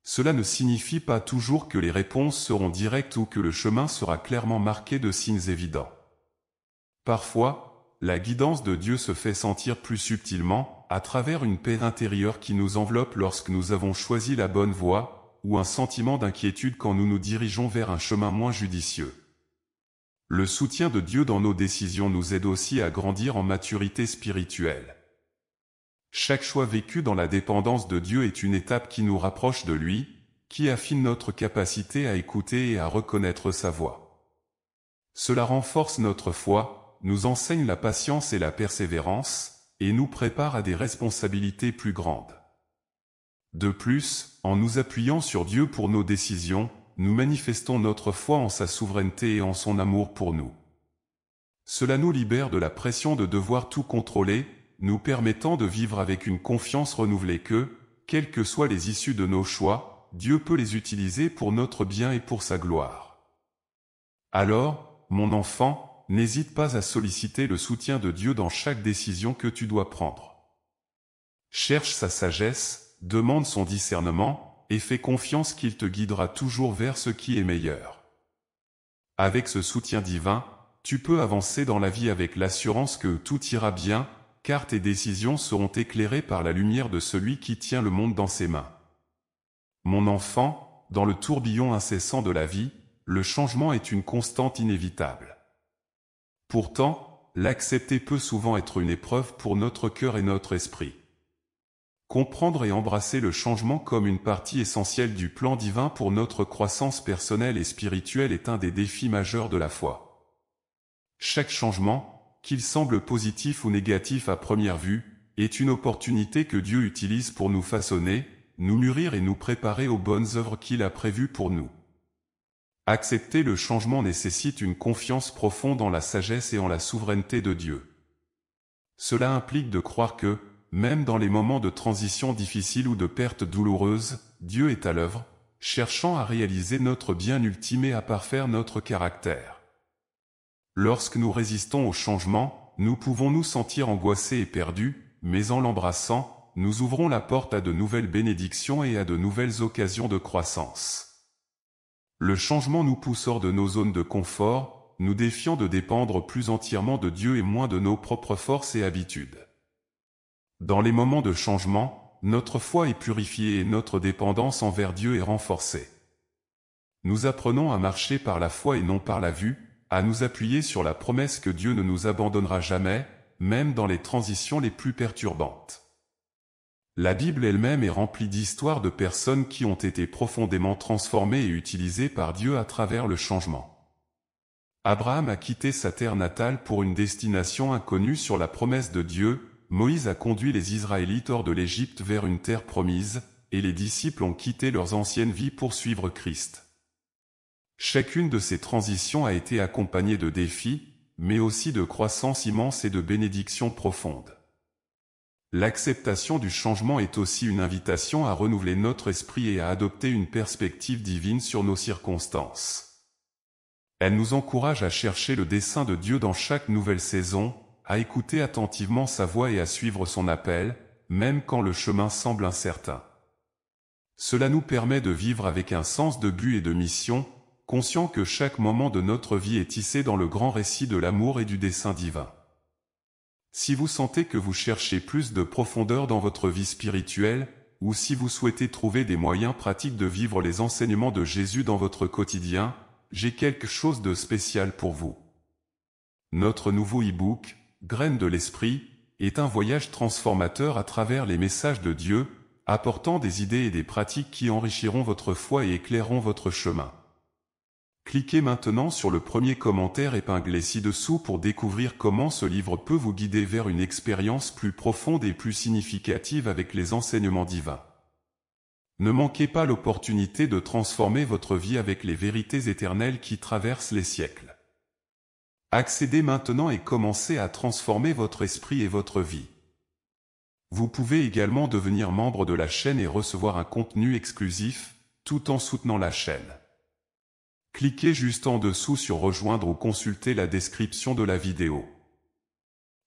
Cela ne signifie pas toujours que les réponses seront directes ou que le chemin sera clairement marqué de signes évidents. Parfois, la guidance de Dieu se fait sentir plus subtilement, à travers une paix intérieure qui nous enveloppe lorsque nous avons choisi la bonne voie, ou un sentiment d'inquiétude quand nous nous dirigeons vers un chemin moins judicieux. Le soutien de Dieu dans nos décisions nous aide aussi à grandir en maturité spirituelle. Chaque choix vécu dans la dépendance de Dieu est une étape qui nous rapproche de lui, qui affine notre capacité à écouter et à reconnaître sa voix. Cela renforce notre foi, nous enseigne la patience et la persévérance, et nous prépare à des responsabilités plus grandes. De plus, en nous appuyant sur Dieu pour nos décisions, nous manifestons notre foi en sa souveraineté et en son amour pour nous. Cela nous libère de la pression de devoir tout contrôler, nous permettant de vivre avec une confiance renouvelée que, quelles que soient les issues de nos choix, Dieu peut les utiliser pour notre bien et pour sa gloire. Alors, mon enfant, n'hésite pas à solliciter le soutien de Dieu dans chaque décision que tu dois prendre. Cherche sa sagesse, demande son discernement, et fais confiance qu'il te guidera toujours vers ce qui est meilleur. Avec ce soutien divin, tu peux avancer dans la vie avec l'assurance que tout ira bien, car tes décisions seront éclairées par la lumière de celui qui tient le monde dans ses mains. Mon enfant, dans le tourbillon incessant de la vie, le changement est une constante inévitable. Pourtant, l'accepter peut souvent être une épreuve pour notre cœur et notre esprit. Comprendre et embrasser le changement comme une partie essentielle du plan divin pour notre croissance personnelle et spirituelle est un des défis majeurs de la foi. Chaque changement, qu'il semble positif ou négatif à première vue, est une opportunité que Dieu utilise pour nous façonner, nous mûrir et nous préparer aux bonnes œuvres qu'il a prévues pour nous. Accepter le changement nécessite une confiance profonde en la sagesse et en la souveraineté de Dieu. Cela implique de croire que, même dans les moments de transition difficiles ou de perte douloureuse, Dieu est à l'œuvre, cherchant à réaliser notre bien ultime et à parfaire notre caractère. Lorsque nous résistons au changement, nous pouvons nous sentir angoissés et perdus, mais en l'embrassant, nous ouvrons la porte à de nouvelles bénédictions et à de nouvelles occasions de croissance. Le changement nous pousse hors de nos zones de confort, nous défiant de dépendre plus entièrement de Dieu et moins de nos propres forces et habitudes. Dans les moments de changement, notre foi est purifiée et notre dépendance envers Dieu est renforcée. Nous apprenons à marcher par la foi et non par la vue, à nous appuyer sur la promesse que Dieu ne nous abandonnera jamais, même dans les transitions les plus perturbantes. La Bible elle-même est remplie d'histoires de personnes qui ont été profondément transformées et utilisées par Dieu à travers le changement. Abraham a quitté sa terre natale pour une destination inconnue sur la promesse de Dieu. Moïse a conduit les Israélites hors de l'Égypte vers une terre promise, et les disciples ont quitté leurs anciennes vies pour suivre Christ. Chacune de ces transitions a été accompagnée de défis, mais aussi de croissance immense et de bénédictions profondes. L'acceptation du changement est aussi une invitation à renouveler notre esprit et à adopter une perspective divine sur nos circonstances. Elle nous encourage à chercher le dessein de Dieu dans chaque nouvelle saison, à écouter attentivement sa voix et à suivre son appel, même quand le chemin semble incertain. Cela nous permet de vivre avec un sens de but et de mission, conscient que chaque moment de notre vie est tissé dans le grand récit de l'amour et du dessein divin. Si vous sentez que vous cherchez plus de profondeur dans votre vie spirituelle, ou si vous souhaitez trouver des moyens pratiques de vivre les enseignements de Jésus dans votre quotidien, j'ai quelque chose de spécial pour vous. Notre nouveau e-book, Graines de l'Esprit, est un voyage transformateur à travers les messages de Dieu, apportant des idées et des pratiques qui enrichiront votre foi et éclaireront votre chemin. Cliquez maintenant sur le premier commentaire épinglé ci-dessous pour découvrir comment ce livre peut vous guider vers une expérience plus profonde et plus significative avec les enseignements divins. Ne manquez pas l'opportunité de transformer votre vie avec les vérités éternelles qui traversent les siècles. Accédez maintenant et commencez à transformer votre esprit et votre vie. Vous pouvez également devenir membre de la chaîne et recevoir un contenu exclusif, tout en soutenant la chaîne. Cliquez juste en dessous sur Rejoindre ou consultez la description de la vidéo.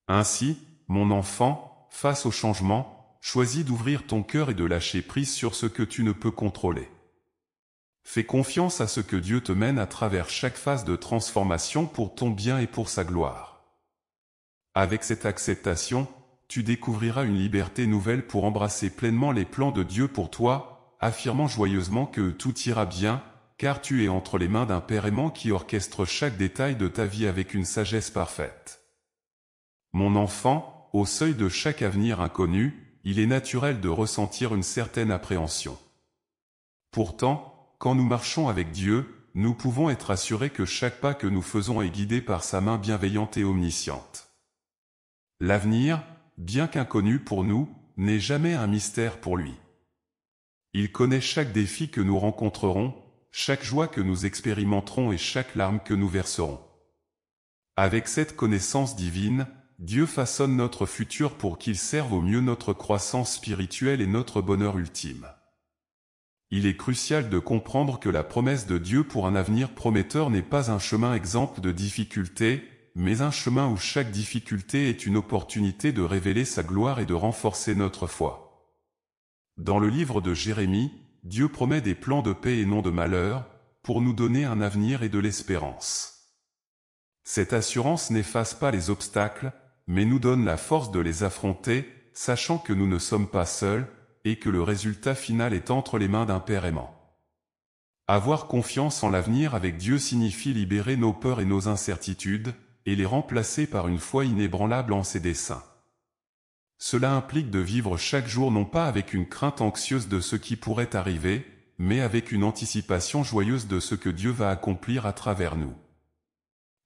Ainsi, mon enfant, face au changement, choisis d'ouvrir ton cœur et de lâcher prise sur ce que tu ne peux contrôler. Fais confiance à ce que Dieu te mène à travers chaque phase de transformation pour ton bien et pour sa gloire. Avec cette acceptation, tu découvriras une liberté nouvelle pour embrasser pleinement les plans de Dieu pour toi, affirmant joyeusement que tout ira bien, car tu es entre les mains d'un Père aimant qui orchestre chaque détail de ta vie avec une sagesse parfaite. Mon enfant, au seuil de chaque avenir inconnu, il est naturel de ressentir une certaine appréhension. Pourtant, quand nous marchons avec Dieu, nous pouvons être assurés que chaque pas que nous faisons est guidé par sa main bienveillante et omnisciente. L'avenir, bien qu'inconnu pour nous, n'est jamais un mystère pour lui. Il connaît chaque défi que nous rencontrerons, chaque joie que nous expérimenterons et chaque larme que nous verserons. Avec cette connaissance divine, Dieu façonne notre futur pour qu'il serve au mieux notre croissance spirituelle et notre bonheur ultime. Il est crucial de comprendre que la promesse de Dieu pour un avenir prometteur n'est pas un chemin exempt de difficultés, mais un chemin où chaque difficulté est une opportunité de révéler sa gloire et de renforcer notre foi. Dans le livre de Jérémie, Dieu promet des plans de paix et non de malheur, pour nous donner un avenir et de l'espérance. Cette assurance n'efface pas les obstacles, mais nous donne la force de les affronter, sachant que nous ne sommes pas seuls, et que le résultat final est entre les mains d'un Père aimant. Avoir confiance en l'avenir avec Dieu signifie libérer nos peurs et nos incertitudes, et les remplacer par une foi inébranlable en ses desseins. Cela implique de vivre chaque jour non pas avec une crainte anxieuse de ce qui pourrait arriver, mais avec une anticipation joyeuse de ce que Dieu va accomplir à travers nous.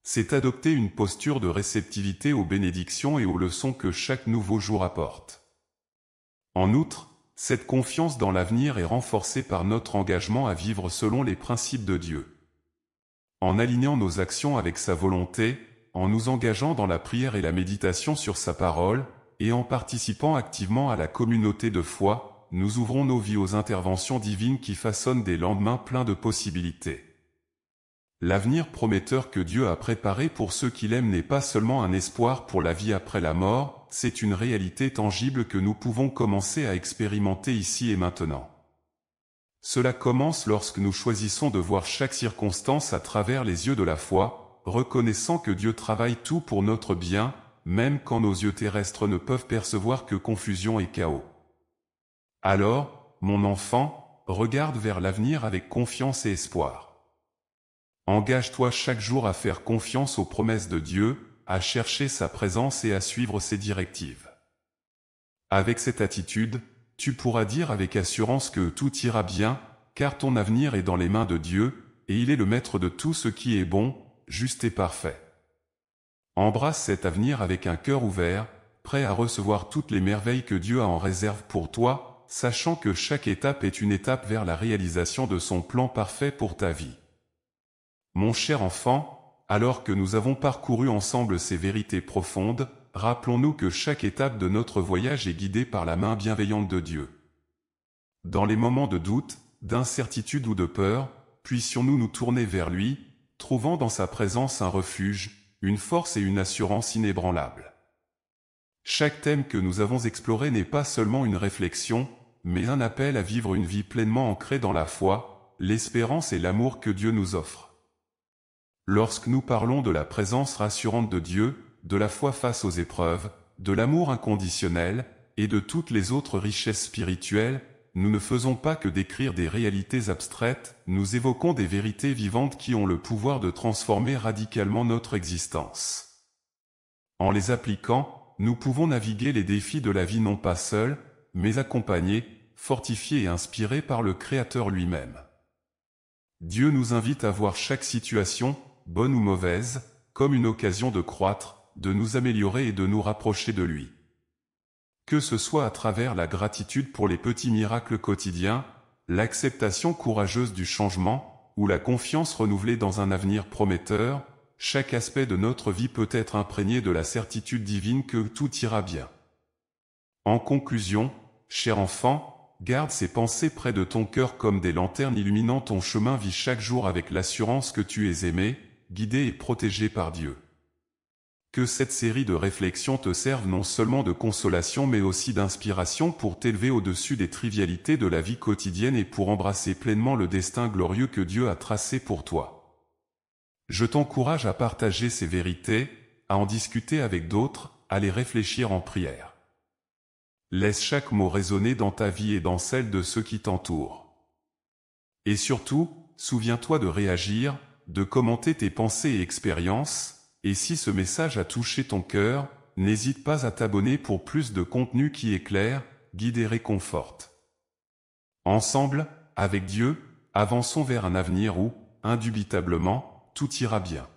C'est adopter une posture de réceptivité aux bénédictions et aux leçons que chaque nouveau jour apporte. En outre, cette confiance dans l'avenir est renforcée par notre engagement à vivre selon les principes de Dieu. En alignant nos actions avec sa volonté, en nous engageant dans la prière et la méditation sur sa parole, et en participant activement à la communauté de foi, nous ouvrons nos vies aux interventions divines qui façonnent des lendemains pleins de possibilités. L'avenir prometteur que Dieu a préparé pour ceux qui l'aiment n'est pas seulement un espoir pour la vie après la mort, c'est une réalité tangible que nous pouvons commencer à expérimenter ici et maintenant. Cela commence lorsque nous choisissons de voir chaque circonstance à travers les yeux de la foi, reconnaissant que Dieu travaille tout pour notre bien, même quand nos yeux terrestres ne peuvent percevoir que confusion et chaos. Alors, mon enfant, regarde vers l'avenir avec confiance et espoir. Engage-toi chaque jour à faire confiance aux promesses de Dieu, à chercher sa présence et à suivre ses directives. Avec cette attitude, tu pourras dire avec assurance que tout ira bien, car ton avenir est dans les mains de Dieu, et il est le maître de tout ce qui est bon, juste et parfait. Embrasse cet avenir avec un cœur ouvert, prêt à recevoir toutes les merveilles que Dieu a en réserve pour toi, sachant que chaque étape est une étape vers la réalisation de son plan parfait pour ta vie. Mon cher enfant, alors que nous avons parcouru ensemble ces vérités profondes, rappelons-nous que chaque étape de notre voyage est guidée par la main bienveillante de Dieu. Dans les moments de doute, d'incertitude ou de peur, puissions-nous nous tourner vers lui, trouvant dans sa présence un refuge, une force et une assurance inébranlables. Chaque thème que nous avons exploré n'est pas seulement une réflexion, mais un appel à vivre une vie pleinement ancrée dans la foi, l'espérance et l'amour que Dieu nous offre. Lorsque nous parlons de la présence rassurante de Dieu, de la foi face aux épreuves, de l'amour inconditionnel, et de toutes les autres richesses spirituelles, nous ne faisons pas que décrire des réalités abstraites, nous évoquons des vérités vivantes qui ont le pouvoir de transformer radicalement notre existence. En les appliquant, nous pouvons naviguer les défis de la vie non pas seuls, mais accompagnés, fortifiés et inspirés par le Créateur lui-même. Dieu nous invite à voir chaque situation, bonne ou mauvaise, comme une occasion de croître, de nous améliorer et de nous rapprocher de lui. Que ce soit à travers la gratitude pour les petits miracles quotidiens, l'acceptation courageuse du changement, ou la confiance renouvelée dans un avenir prometteur, chaque aspect de notre vie peut être imprégné de la certitude divine que tout ira bien. En conclusion, cher enfant, garde ces pensées près de ton cœur comme des lanternes illuminant ton chemin. Vis chaque jour avec l'assurance que tu es aimé, guidé et protégé par Dieu. Que cette série de réflexions te serve non seulement de consolation mais aussi d'inspiration pour t'élever au-dessus des trivialités de la vie quotidienne et pour embrasser pleinement le destin glorieux que Dieu a tracé pour toi. Je t'encourage à partager ces vérités, à en discuter avec d'autres, à les réfléchir en prière. Laisse chaque mot résonner dans ta vie et dans celle de ceux qui t'entourent. Et surtout, souviens-toi de réagir, de commenter tes pensées et expériences, et si ce message a touché ton cœur, n'hésite pas à t'abonner pour plus de contenu qui éclaire, guide et réconforte. Ensemble, avec Dieu, avançons vers un avenir où, indubitablement, tout ira bien.